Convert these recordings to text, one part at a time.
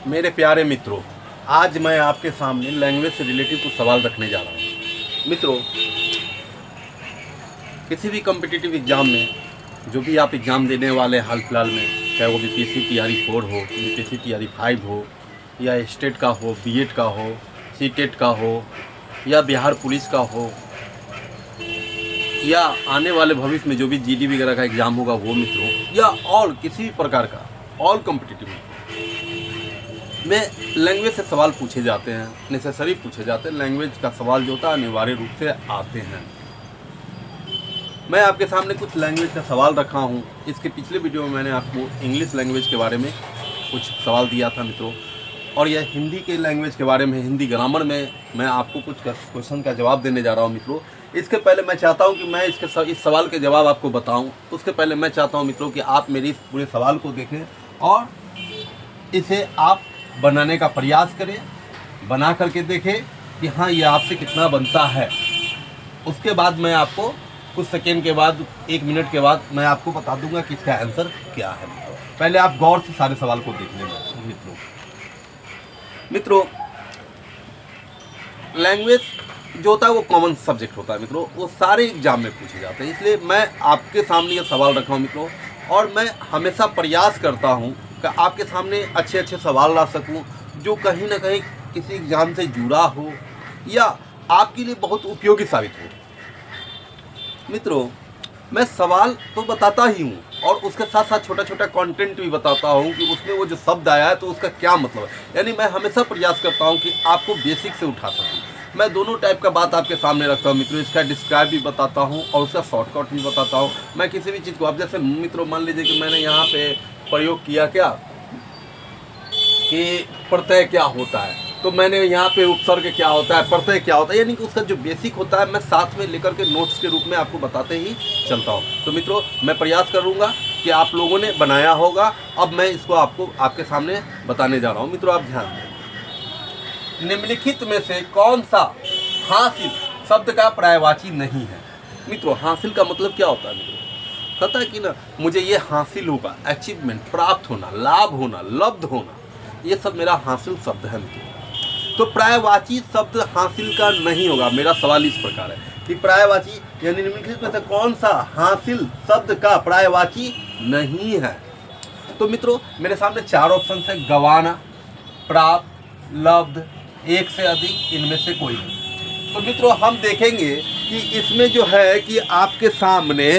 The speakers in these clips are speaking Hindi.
मेरे प्यारे मित्रों, आज मैं आपके सामने लैंग्वेज से रिलेटेड कुछ सवाल रखने जा रहा हूँ। मित्रों, किसी भी कॉम्पिटिटिव एग्ज़ाम में जो भी आप एग्ज़ाम देने वाले हैं हाल फिलहाल में, चाहे वो बीपीएससी टीआरई 4 हो, बीपीएससी टीआरई 5 हो, या स्टेट का हो, बीएड का हो, सीटेट का हो, या बिहार पुलिस का हो, या आने वाले भविष्य में जो भी जीडी वगैरह का एग्ज़ाम होगा वो मित्रों, या और किसी भी प्रकार का ऑल कॉम्पिटिटिव में लैंग्वेज से सवाल पूछे जाते हैं, नेसेसरी पूछे जाते हैं। लैंग्वेज का सवाल जो होता है अनिवार्य रूप से आते हैं। मैं आपके सामने कुछ लैंग्वेज का सवाल रखा हूँ। इसके पिछले वीडियो में मैंने आपको इंग्लिश लैंग्वेज के बारे में कुछ सवाल दिया था मित्रों, और यह हिंदी के लैंग्वेज के बारे में, हिंदी ग्रामर में मैं आपको कुछ क्वेश्चन का जवाब देने जा रहा हूँ मित्रों। इसके पहले मैं चाहता हूँ कि मैं इस सवाल के जवाब आपको बताऊँ। उसके पहले मैं चाहता हूँ मित्रों कि आप मेरी इस पूरे सवाल को देखें और इसे आप बनाने का प्रयास करें, बना करके देखें कि हाँ ये आपसे कितना बनता है। उसके बाद मैं आपको कुछ सेकेंड के बाद, 1 मिनट के बाद मैं आपको बता दूंगा कि इसका आंसर क्या है। पहले आप गौर से सारे सवाल को देख लेना मित्रों। लैंग्वेज जो होता है वो कॉमन सब्जेक्ट होता है मित्रों, वो सारे एग्जाम में पूछे जाते हैं। इसलिए मैं आपके सामने ये सवाल रखा हूँ मित्रों, और मैं हमेशा प्रयास करता हूँ कि आपके सामने अच्छे अच्छे सवाल ला सकूँ जो कहीं ना कहीं किसी एग्ज़ाम से जुड़ा हो या आपके लिए बहुत उपयोगी साबित हो। मित्रों, मैं सवाल तो बताता ही हूँ और उसके साथ साथ छोटा छोटा कंटेंट भी बताता हूँ कि उसमें वो जो शब्द आया है तो उसका क्या मतलब है। यानी मैं हमेशा प्रयास करता हूँ कि आपको बेसिक से उठा सकूँ। मैं दोनों टाइप का बात आपके सामने रखता हूँ मित्रों। इसका डिस्क्राइब भी बताता हूँ और उसका शॉर्टकट भी बताता हूँ। मैं किसी भी चीज़ को, अब जैसे मित्रों मान लीजिए कि मैंने यहाँ पे प्रयोग किया क्या कि प्रत्यय क्या होता है, तो मैंने यहाँ पे उपसर्ग क्या होता है, प्रत्यय क्या होता है, यानी कि उसका जो बेसिक होता है मैं साथ में लेकर के नोट्स के रूप में आपको बताते ही चलता हूँ। तो मित्रों, मैं प्रयास करूँगा कि आप लोगों ने बनाया होगा। अब मैं इसको आपके सामने बताने जा रहा हूँ। मित्रों, आप ध्यान दें, निम्नलिखित में से कौन सा हासिल शब्द का पर्यायवाची नहीं है। मित्रों, हासिल का मतलब क्या होता है मित्रों? कहता है कि ना मुझे ये हासिल होगा, अचीवमेंट, प्राप्त होना, लाभ होना, लब्ध होना, ये सब मेरा हासिल शब्द है मित्रों। तो पर्यायवाची शब्द हासिल का नहीं होगा। मेरा सवाल इस प्रकार है कि पर्यायवाची यानी निम्नलिखित में से कौन सा हासिल शब्द का पर्यायवाची नहीं है। तो मित्रों, मेरे सामने 4 ऑप्शन है: गवाना, प्राप्त, लब्ध, एक से अधिक, इनमें से कोई नहीं। तो मित्रों, हम देखेंगे कि इसमें जो है कि आपके सामने,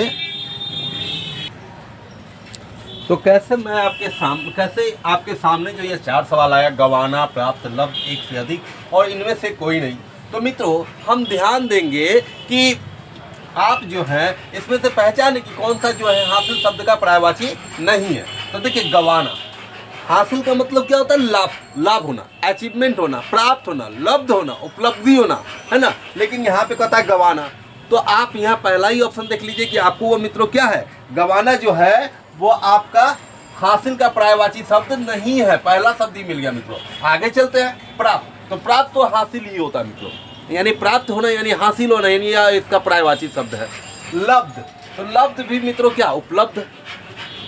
तो कैसे आपके सामने जो ये 4 सवाल आया, गवाना, प्राप्त, लब्ध, एक से अधिक और इनमें से कोई नहीं। तो मित्रों, हम ध्यान देंगे कि आप जो है इसमें से पहचाने कि कौन सा जो है हासिल शब्द का पर्यायवाची नहीं है। तो देखिए, गवाना, हासिल का मतलब क्या होता है? लाभ होना, अचीवमेंट होना, प्राप्त होना, लब्ध होना, उपलब्धि होना, है ना। लेकिन यहाँ पे कहता है गवाना। तो आप यहाँ पहला ही ऑप्शन देख लीजिए कि आपको वो मित्रों क्या है, गवाना जो है वो आपका हासिल का पर्यायवाची शब्द नहीं है। पहला शब्द ही मिल गया मित्रों। आगे चलते हैं, प्राप्त। तो प्राप्त तो हासिल ही होता है मित्रों, यानी प्राप्त होना यानी हासिल होना, यानी इसका पर्यायवाची शब्द है। लब्ध, तो लब्ध भी मित्रों क्या, उपलब्ध,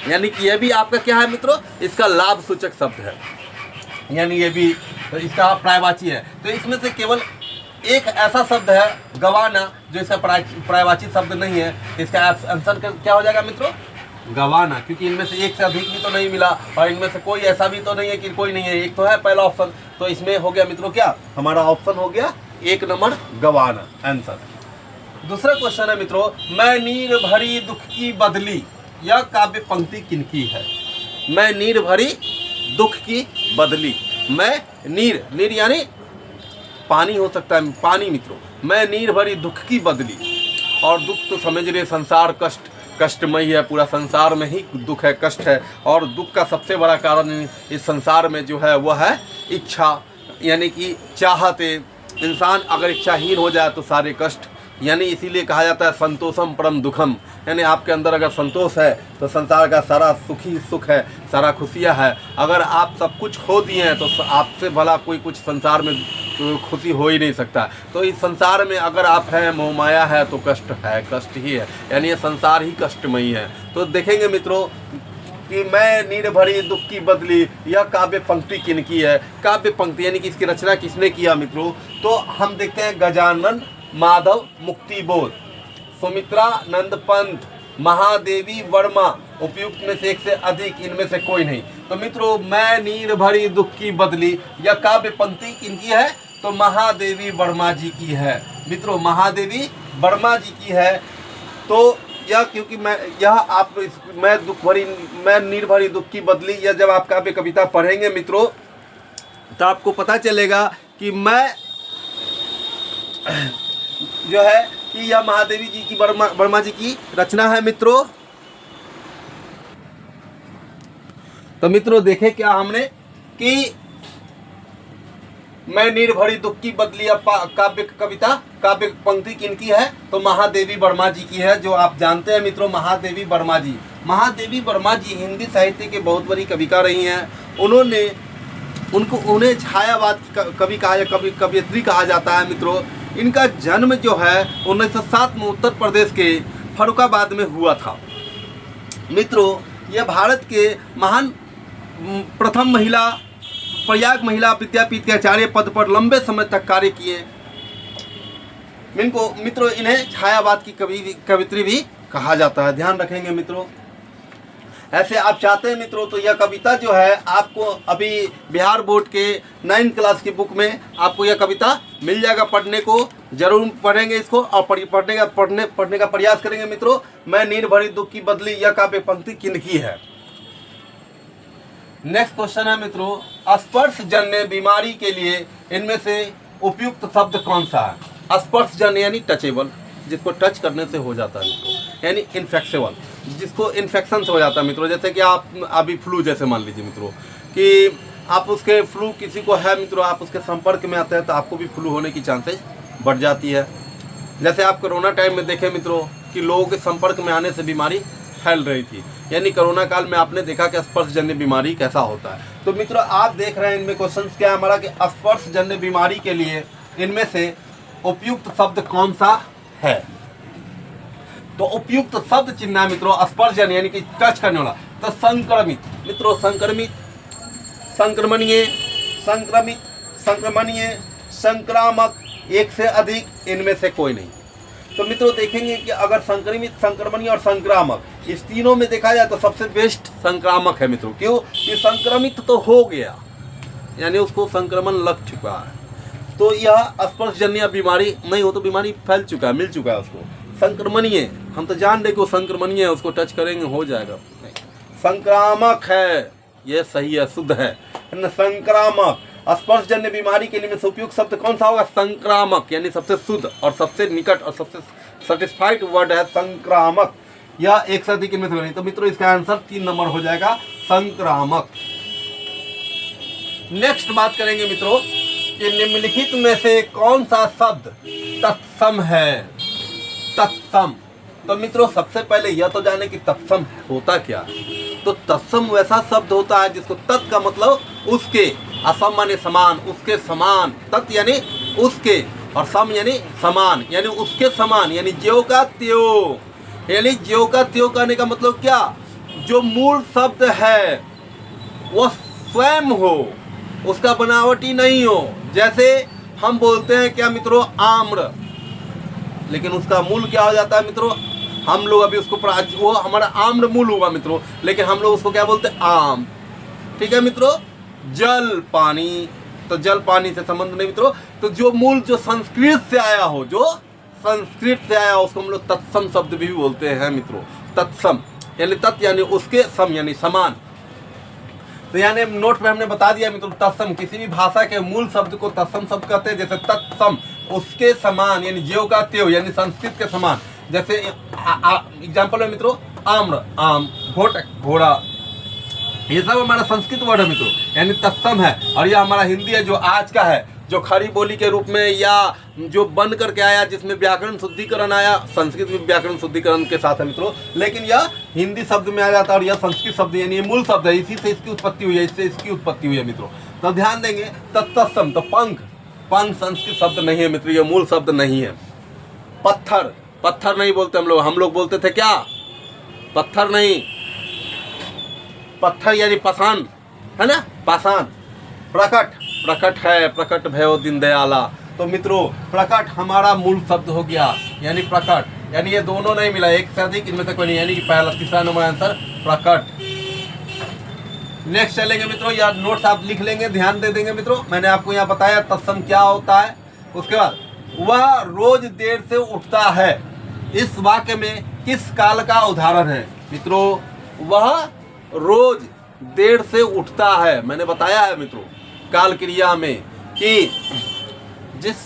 यानी कि ये भी आपका क्या है मित्रों, इसका लाभ सूचक शब्द है, यानी ये भी इसका पर्यायवाची है। तो इसमें से केवल एक ऐसा शब्द है गवाना जो इसका पर्यायवाची शब्द नहीं है। इसका आंसर क्या हो जाएगा मित्रों? गवाना, क्योंकि इनमें से एक से अधिक भी तो नहीं मिला और इनमें से कोई ऐसा भी तो नहीं है कि कोई नहीं है, एक तो है पहला ऑप्शन। तो इसमें हो गया मित्रों क्या, हमारा ऑप्शन हो गया 1 नंबर गवाना आंसर। दूसरा क्वेश्चन है मित्रों, मैं नीर भरी दुख की बदली, यह काव्य पंक्ति किनकी है? मैं नीर भरी दुख की बदली। मैं नीर यानी पानी हो सकता है, पानी मित्रों। मैं नीर भरी दुख की बदली, और दुख तो समझ रहे संसार कष्टमय है, पूरा संसार में ही दुख है, कष्ट है। और दुख का सबसे बड़ा कारण इस संसार में जो है वह है इच्छा, यानी कि चाहते। इंसान अगर इच्छाहीन हो जाए तो सारे कष्ट, यानी इसीलिए कहा जाता है संतोषम परम दुखम, यानी आपके अंदर अगर संतोष है तो संसार का सारा सुख है, सारा खुशियाँ है। अगर आप सब कुछ खो दिए हैं तो आपसे भला कोई कुछ संसार में खुशी हो ही नहीं सकता। तो इस संसार में अगर आप हैं, मोह माया है तो कष्ट है, कष्ट ही है, यानी ये संसार ही कष्टमयी है। तो देखेंगे मित्रों, कि मैं नीर भरी दुख की बदली, यह काव्य पंक्ति किनकी है। काव्य पंक्ति यानी कि इसकी रचना किसने किया मित्रों, तो हम देखते हैं गजानन माधव मुक्तिबोध, सुमित्रा नंद पंत, महादेवी वर्मा, उपयुक्त में से एक से अधिक, इनमें से कोई नहीं। तो मित्रों मैं नीर भरी दुख की बदली, यह काव्य पंक्ति किनकी है, तो महादेवी वर्मा जी की है मित्रों, महादेवी वर्मा जी की है। तो यह क्योंकि मैं नीर भरी दुख की बदली, यह जब आप काव्य कविता पढ़ेंगे मित्रों तो आपको पता चलेगा कि मैं जो है कि यह महादेवी जी की वर्मा जी की रचना है मित्रों। तो मित्रों देखे क्या हमने कि मैं नीर भरी दुख की बदली काव्य कविता, काव्य पंक्ति किनकी है, तो महादेवी वर्मा जी की है, जो आप जानते हैं मित्रों महादेवी वर्मा जी। महादेवी वर्मा जी हिंदी साहित्य के बहुत बड़ी कविका रही हैं। उन्हें छायावाद की कवि कहा या कवियत्री कहा जाता है मित्रों। इनका जन्म जो है 1907 में उत्तर प्रदेश के फर्रुखाबाद में हुआ था मित्रों। यह भारत के महान प्रथम महिला, प्रयाग महिला विद्यापीठ के आचार्य पद पर लंबे समय तक कार्य किए। इनको मित्रों इन्हें छायावाद की कवित्री भी कहा जाता है, ध्यान रखेंगे मित्रों। ऐसे आप चाहते हैं मित्रों तो यह कविता जो है आपको अभी बिहार बोर्ड के 9th क्लास की बुक में आपको यह कविता मिल जाएगा, पढ़ने को जरूर पढ़ेंगे इसको और पढ़ने का प्रयास करेंगे मित्रों। मैं नीर भरी दुख की बदली, यह काव्य पंक्ति किनकी है। नेक्स्ट क्वेश्चन है मित्रों, स्पर्शजन्य बीमारी के लिए इनमें से उपयुक्त शब्द कौन सा है। स्पर्शजन्य यानी टचेबल, जिसको टच करने से हो जाता है मित्रों, यानी इन्फेक्सेबल, जिसको इन्फेक्शन से हो जाता है मित्रों। जैसे कि आप अभी फ्लू जैसे मान लीजिए मित्रों कि आप उसके फ्लू किसी को है मित्रों, आप उसके संपर्क में आते हैं तो आपको भी फ्लू होने की चांसेस बढ़ जाती है। जैसे आप कोरोना टाइम में देखें मित्रों कि लोगों के संपर्क में आने से बीमारी फैल रही थी, यानी कोरोना काल में आपने देखा कि स्पर्शजन्य बीमारी कैसा होता है। तो मित्रों आप देख रहे हैं इनमें क्वेश्चन क्या है हमारा कि स्पर्शजन्य बीमारी के लिए इनमें से उपयुक्त शब्द कौन सा है। तो उपयुक्त शब्द चिन्ह मित्रों स्पर्शजन्य यानी कि टच करने वाला। तो संक्रमित मित्रों, संक्रमित, संक्रमणीय, संक्रमित, संक्रमणीय, संक्रामक, एक से अधिक, इनमें से कोई नहीं। तो मित्रों देखेंगे कि अगर संक्रमित, संक्रमणीय और संक्रामक इस तीनों में देखा जाए तो सबसे बेस्ट संक्रामक है मित्रों। क्यों कि संक्रमित तो हो गया यानी उसको संक्रमण लग चुका है, तो यह स्पर्शजन्य बीमारी नहीं हो तो बीमारी फैल चुका है, मिल चुका है उसको। संक्रमणीय हम तो जान रहे कि वो संक्रमणीय है, उसको टच करेंगे हो जाएगा। नहीं, संक्रामक है, ये सही है, शुद्ध है। संक्रामक स्पर्शजन्य बीमारी के लिए उपयुक्त शब्द कौन सा होगा, संक्रामक, यानी सबसे शुद्ध और सबसे निकट और सबसे सेटिस्फाइड वर्ड है संक्रामक। यह एक से अधिक इनमें से नहीं। तो मित्रों इसका आंसर 3 नंबर हो जाएगा, संक्रामक। नेक्स्ट बात करेंगे मित्रों कि निम्नलिखित में से कौन सा शब्द तत्सम है। तत्सम, तो मित्रों सबसे पहले यह तो जाने कि तत्सम होता क्या। तो तत्सम वैसा शब्द होता है जिसको तत् का मतलब उसके, असम यानी समान, उसके समान, तत् यानी उसके और सम यानी समान, यानी उसके समान, यानी ज्यो का त्यों, यानी ज्यो का त्यों कहने का मतलब क्या, जो मूल शब्द है वह स्वयं हो, उसका बनावटी नहीं हो। जैसे हम बोलते हैं क्या मित्रों आम्र, लेकिन उसका मूल क्या हो जाता है मित्रों, हम लोग अभी उसको वो हमारा आम्र मूल हुआ मित्रों, लेकिन हम लोग उसको क्या बोलते हैं आम। ठीक है मित्रों। जल पानी, तो जल पानी से संबंध नहीं मित्रों। तो जो मूल जो संस्कृत से आया हो, जो संस्कृत से आया हो उसको हम लोग तत्सम शब्द भी बोलते हैं मित्रों। तत्सम यानी तत् यानी उसके, सम यानी समान। तो यानी नोट पे हमने बता दिया मित्रों तत्सम, किसी भी भाषा के मूल शब्द को तत्सम शब्द कहते हैं। जैसे तत्सम उसके समान, यानी ज्यो का त्यों, यानी संस्कृत के समान। जैसे एग्जाम्पल है मित्रों आम्र, आम, घोटक, घोड़ा, ये सब हमारा संस्कृत वर्ड है मित्रों, यानी तत्सम है। और यह हमारा हिंदी है जो आज का है, जो खड़ी बोली के रूप में या जो बन करके आया, जिसमें व्याकरण शुद्धिकरण आया। संस्कृत में व्याकरण शुद्धिकरण के साथ है मित्रों, लेकिन यह हिंदी शब्द में आ जाता है और यह संस्कृत शब्द यानी ये मूल शब्द है, इसी से इसकी उत्पत्ति हुई है, इससे इसकी उत्पत्ति हुई है मित्रों। तो ध्यान देंगे तत्सम, तो पंख, पंख संस्कृत शब्द नहीं है मित्रों, ये मूल शब्द नहीं है। पत्थर, पत्थर नहीं बोलते हम लोग बोलते थे क्या, पत्थर नहीं, पत्थर यानी पाषाण है ना, पाषाण। प्रकट, प्रकट है, प्रकट भयो दीन दयाला। तो मित्रों प्रकट हमारा मूल शब्द हो गया, यानी प्रकट, यानी ये दोनों नहीं मिला, एक से अधिक इनमें से कोई नहीं, यानी कि पहला तीसरा नंबर आंसर प्रकट। नेक्स्ट चलेंगे मित्रों, या नोट्स आप लिख लेंगे, ध्यान दे देंगे मित्रों। मैंने आपको यहाँ बताया तत्सम क्या होता है। उसके बाद वह रोज देर से उठता है, इस वाक्य में किस काल का उदाहरण है मित्रों? वह रोज देर से उठता है, मैंने बताया है मित्रों काल क्रिया में कि जिस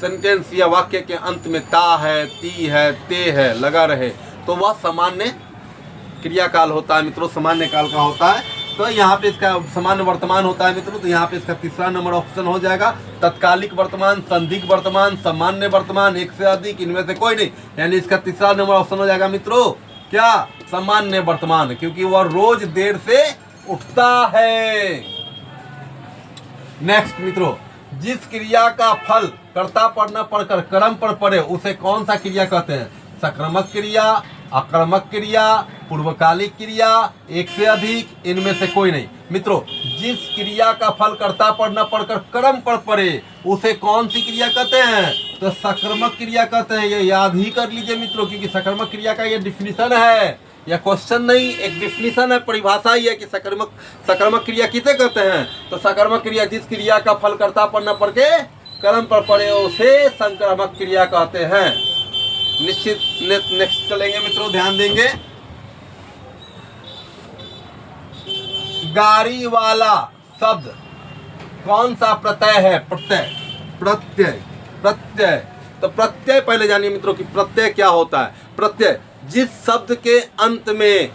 सेंटेंस या वाक्य के अंत में ता है, ती है, ते है लगा रहे तो वह सामान्य क्रिया काल होता है मित्रों, सामान्य काल का होता है। तो यहाँ पे इसका सामान्य वर्तमान होता है मित्रों, तो यहाँ पे इसका तीसरा नंबर ऑप्शन हो जाएगा तत्कालिक वर्तमान, संदिग्ध वर्तमान, सामान्य वर्तमान, एक से अधिक, इनमें से कोई नहीं, यानी इसका तीसरा नंबर ऑप्शन हो जाएगा मित्रों क्या? सामान्य वर्तमान, क्योंकि वह रोज देर से उठता है। नेक्स्ट मित्रों, जिस क्रिया का फल कर्ता पर न पढ़कर कर्म पर पड़े उसे कौन सा क्रिया कहते हैं? सक्रमक क्रिया, आक्रामक क्रिया, पूर्वकालिक क्रिया, एक से अधिक, इनमें से कोई नहीं। मित्रों जिस क्रिया का फल कर्ता पर न पढ़कर कर्म पर पड़े उसे कौन सी क्रिया कहते हैं? तो सक्रमक क्रिया कहते हैं। ये याद ही कर लीजिए मित्रों, क्योंकि सक्रमक क्रिया का ये डिफिनीशन है, या क्वेश्चन नहीं, एक डिफिनीशन है, परिभाषा ही है कि सक्रमक क्रिया किसे कहते हैं? तो सक्रमक क्रिया जिस क्रिया का फल कर्ता पर न पढ़ के कर्म पर पड़े उसे संक्रामक क्रिया कहते हैं। निश्चित नेक्स्ट चलेंगे मित्रों, ध्यान देंगे। गाड़ी वाला शब्द कौन सा प्रत्यय है? प्रत्यय, प्रत्यय, प्रत्यय। तो प्रत्यय पहले जानिए मित्रों कि प्रत्यय क्या होता है। प्रत्यय जिस शब्द के अंत में,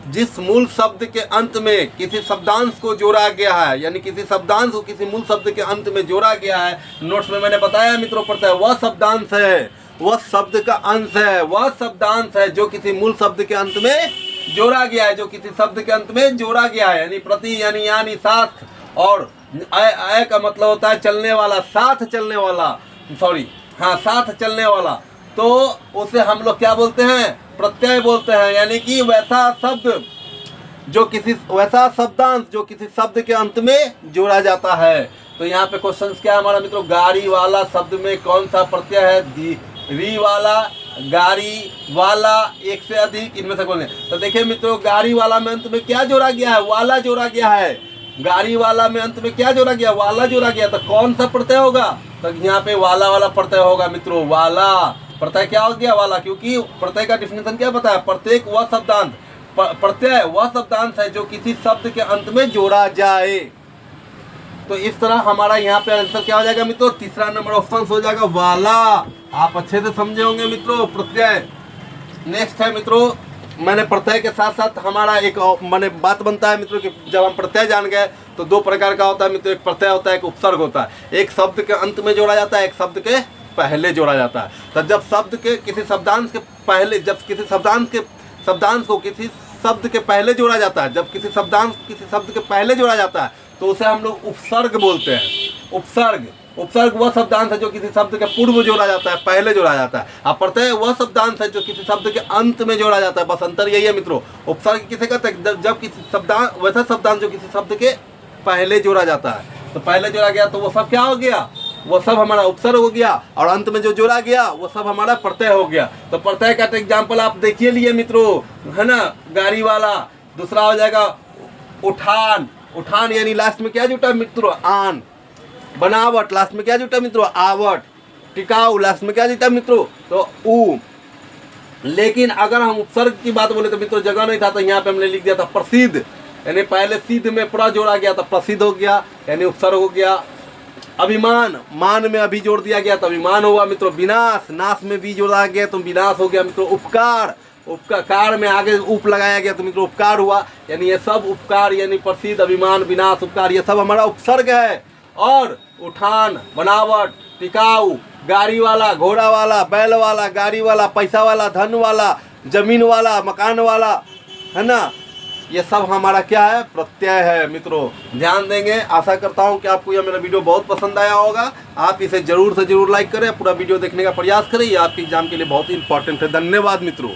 जिस मूल शब्द के अंत में किसी शब्दांश को जोड़ा गया है, यानी किसी शब्दांश को किसी मूल शब्द के अंत में जोड़ा गया है। नोट्स में मैंने बताया मित्रों प्रत्यय वह शब्दांश है, वह शब्द का अंश है, वह शब्दांश है जो किसी मूल शब्द के अंत में जोड़ा गया है, जो किसी शब्द के अंत में जोड़ा गया है। यानी प्रति यानी साथ, और अय का मतलब होता है चलने वाला, साथ चलने वाला, सॉरी हाँ साथ चलने वाला, तो उसे हम लोग क्या बोलते हैं? प्रत्यय बोलते हैं। यानी कि वैसा शब्द जो किसी, वैसा शब्दांश जो किसी शब्द के अंत में जोड़ा जाता है। तो यहाँ पे क्वेश्चन क्या है हमारा मित्रों? गाड़ी वाला शब्द में कौन सा प्रत्यय है? री वाला, गाड़ी वाला, एक से अधिक, इनमें से कौन है? तो देखिए मित्रों गाड़ी वाला में अंत में क्या जोड़ा गया है? वाला जोड़ा गया है। गाड़ी वाला में अंत में क्या जोड़ा गया? वाला जोड़ा गया। तो कौन सा प्रत्यय होगा? तो यहाँ पे वाला प्रत्यय होगा मित्रों। वाला प्रत्यय क्या हो गया? वाला, क्योंकि प्रत्यय का डिफिनेशन क्या बताया? प्रत्येक वह शब्दांश, प्रत्यय वह शब्दांश है जो किसी शब्द के अंत में जोड़ा जाए। तो इस तरह हमारा यहाँ पे आंसर क्या हो जाएगा मित्रों? तीसरा नंबर ऑप्शन हो जाएगा वाला। आप अच्छे से समझे होंगे मित्रों प्रत्यय। नेक्स्ट है मित्रों, मैंने प्रत्यय के साथ साथ हमारा एक मैंने बात बनता है मित्रों कि जब हम प्रत्यय जान गए तो दो प्रकार का होता है मित्रों, एक प्रत्यय होता है, एक उपसर्ग होता है। एक शब्द के अंत में जोड़ा जाता है, एक शब्द के पहले जोड़ा जाता है। तो जब शब्द के किसी शब्दांश के पहले, जब किसी शब्दांश को किसी शब्द के पहले जोड़ा जाता है, जब किसी शब्दांश किसी शब्द के पहले जोड़ा जाता है तो उसे हम लोग उपसर्ग बोलते हैं। उपसर्ग, उपसर्ग वह शब्दांश है जो किसी शब्द के पूर्व जोड़ा जाता है, पहले जोड़ा जाता है। और प्रत्यय वह शब्दांश है जो किसी शब्द के अंत में जोड़ा जाता है। बस अंतर यही है मित्रों। उपसर्ग किसे कहते हैं? जब किसी शब्दांश, वैसा शब्दांश जो किसी शब्द के पहले जोड़ा जाता है। तो पहले जोड़ा गया तो वो सब क्या हो गया? वो सब हमारा उपसर्ग हो गया, और अंत में जो जोड़ा गया वो सब हमारा प्रत्यय हो गया। तो प्रत्यय का एग्जाम्पल आप देखिए लिए मित्रों, है ना? गाड़ी वाला। दूसरा हो जाएगा उठान। उठान यानी लास्ट में क्या जुटा मित्रों? आन। बनावट, लास्ट में क्या जुटा मित्रों? आवट। टिकाऊ, लास्ट में क्या जुटा मित्रों? तो ऊ। लेकिन अगर हम उपसर्ग की बात बोले तो मित्रों जगह नहीं था, तो यहाँ पे हमने लिख दिया था प्रसिद्ध, यानी पहले सिद्ध में प्र जोड़ा गया तो प्रसिद्ध हो गया, यानी उपसर्ग हो गया। अभिमान, मान में अभी जोड़ दिया गया तो अभिमान हुआ मित्रों। विनाश, नाश में भी जोड़ा गया तो विनाश हो गया मित्रों। उपकार, उपकार में आगे उप लगाया गया तो मित्रों उपकार हुआ। यानी ये सब उपकार, यानी प्रसिद्ध, अभिमान, विनाश, उपकार, ये सब हमारा उपसर्ग है। और उठान, बनावट, टिकाऊ, गाड़ी वाला, घोड़ा वाला, बैल वाला, गाड़ी वाला, पैसा वाला, धन वाला, जमीन वाला, मकान वाला, है ना? ये सब हमारा क्या है? प्रत्यय है मित्रों। ध्यान देंगे। आशा करता हूँ कि आपको यह मेरा वीडियो बहुत पसंद आया होगा। आप इसे जरूर से जरूर लाइक करें, पूरा वीडियो देखने का प्रयास करें। ये आपके एग्जाम के लिए बहुत ही इंपॉर्टेंट है। धन्यवाद मित्रों।